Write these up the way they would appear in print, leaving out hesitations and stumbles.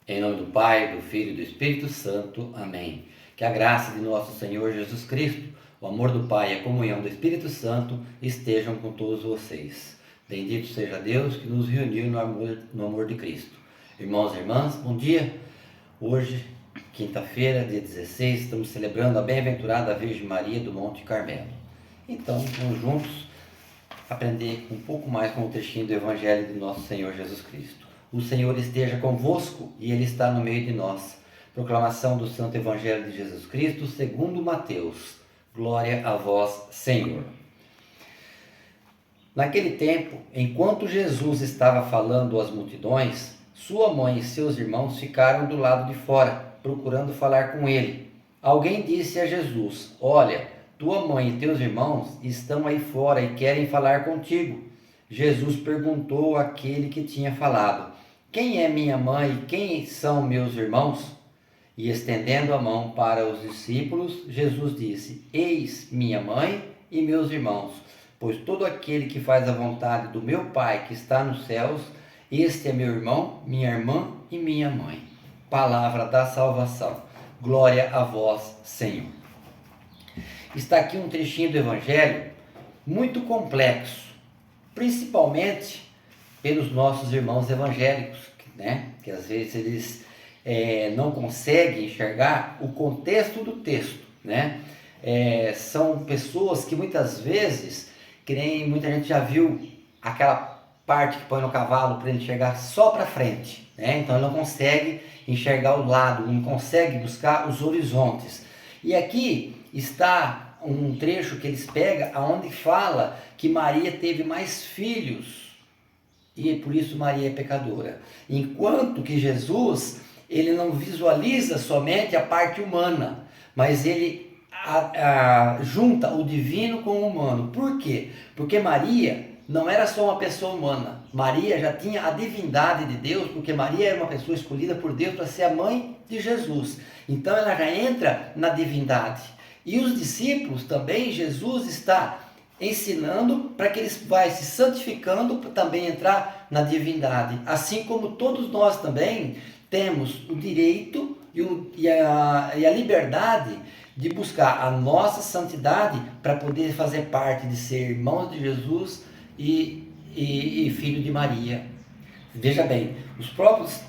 Em nome do Pai, do Filho e do Espírito Santo. Amém. Que a graça de nosso Senhor Jesus Cristo, o amor do Pai e a comunhão do Espírito Santo estejam com todos vocês. Bendito seja Deus que nos reuniu no amor de Cristo. Irmãos e irmãs, bom dia. Hoje, quinta-feira, dia 16, estamos celebrando a bem-aventurada Virgem Maria do Monte Carmelo. Então, vamos juntos aprender um pouco mais com o trechinho do Evangelho de nosso Senhor Jesus Cristo. O Senhor esteja convosco e Ele está no meio de nós. Proclamação do Santo Evangelho de Jesus Cristo segundo Mateus. Glória a vós, Senhor. Naquele tempo, enquanto Jesus estava falando às multidões, sua mãe e seus irmãos ficaram do lado de fora, procurando falar com ele. Alguém disse a Jesus: Olha, tua mãe e teus irmãos estão aí fora e querem falar contigo. Jesus perguntou àquele que tinha falado: Quem é minha mãe e quem são meus irmãos? E estendendo a mão para os discípulos, Jesus disse: Eis minha mãe e meus irmãos, pois todo aquele que faz a vontade do meu Pai que está nos céus, este é meu irmão, minha irmã e minha mãe. Palavra da salvação. Glória a vós, Senhor. Está aqui um trechinho do Evangelho muito complexo, principalmente pelos nossos irmãos evangélicos, né? Que às vezes eles não conseguem enxergar o contexto do texto, né? São pessoas que muitas vezes, que nem muita gente já viu aquela parte que põe no cavalo para ele enxergar só para frente, né? Então ele não consegue enxergar o lado, não consegue buscar os horizontes. E aqui está um trecho que eles pegam aonde fala que Maria teve mais filhos e por isso Maria é pecadora. Enquanto que Jesus, ele não visualiza somente a parte humana, mas ele junta o divino com o humano. Por quê? Porque Maria não era só uma pessoa humana. Maria já tinha a divindade de Deus, porque Maria era uma pessoa escolhida por Deus para ser a mãe de Jesus. Então ela já entra na divindade. E os discípulos também, Jesus está ensinando para que eles vão se santificando para também entrar na divindade. Assim como todos nós também temos o direito e a liberdade de buscar a nossa santidade para poder fazer parte de ser irmãos de Jesus e filho de Maria. Veja bem, os próprios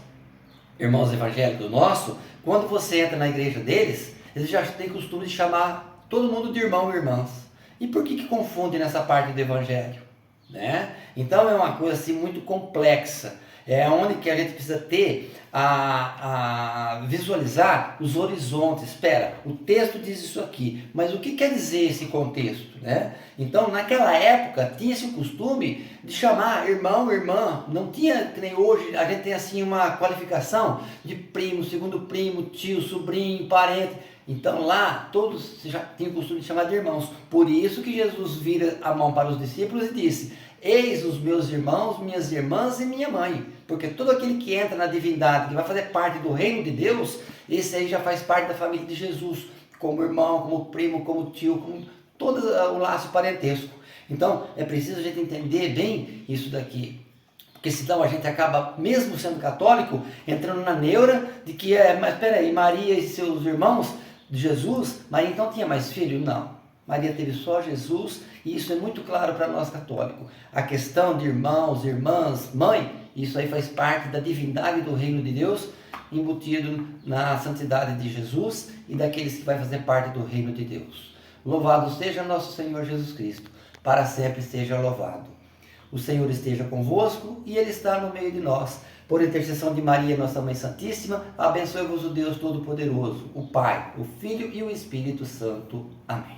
irmãos evangélicos nossos, quando você entra na igreja deles, eles já têm costume de chamar todo mundo de irmão e irmãs. E por que confunde nessa parte do evangelho? Né? Então é uma coisa assim muito complexa. É onde que a gente precisa ter visualizar os horizontes. Espera, o texto diz isso aqui, mas o que quer dizer esse contexto, né? Então, naquela época, tinha-se o costume de chamar irmão, irmã. Não tinha, que nem hoje, a gente tem assim uma qualificação de primo, segundo primo, tio, sobrinho, parente. Então lá, todos já tinham o costume de chamar de irmãos. Por isso que Jesus vira a mão para os discípulos e disse: Eis os meus irmãos, minhas irmãs e minha mãe. Porque todo aquele que entra na divindade, que vai fazer parte do reino de Deus, esse aí já faz parte da família de Jesus, como irmão, como primo, como tio, como todo o laço parentesco. Então é preciso a gente entender bem isso daqui. Porque senão a gente acaba, mesmo sendo católico, entrando na neura de que mas peraí, Maria e seus irmãos de Jesus, Maria então tinha mais filho? Não. Maria teve só Jesus, e isso é muito claro para nós católicos. A questão de irmãos, irmãs, mãe, isso aí faz parte da divindade do reino de Deus, embutido na santidade de Jesus e daqueles que vai fazer parte do reino de Deus. Louvado seja nosso Senhor Jesus Cristo, para sempre seja louvado. O Senhor esteja convosco e Ele está no meio de nós. Por intercessão de Maria, nossa Mãe Santíssima, abençoe-vos o Deus Todo-Poderoso, o Pai, o Filho e o Espírito Santo. Amém.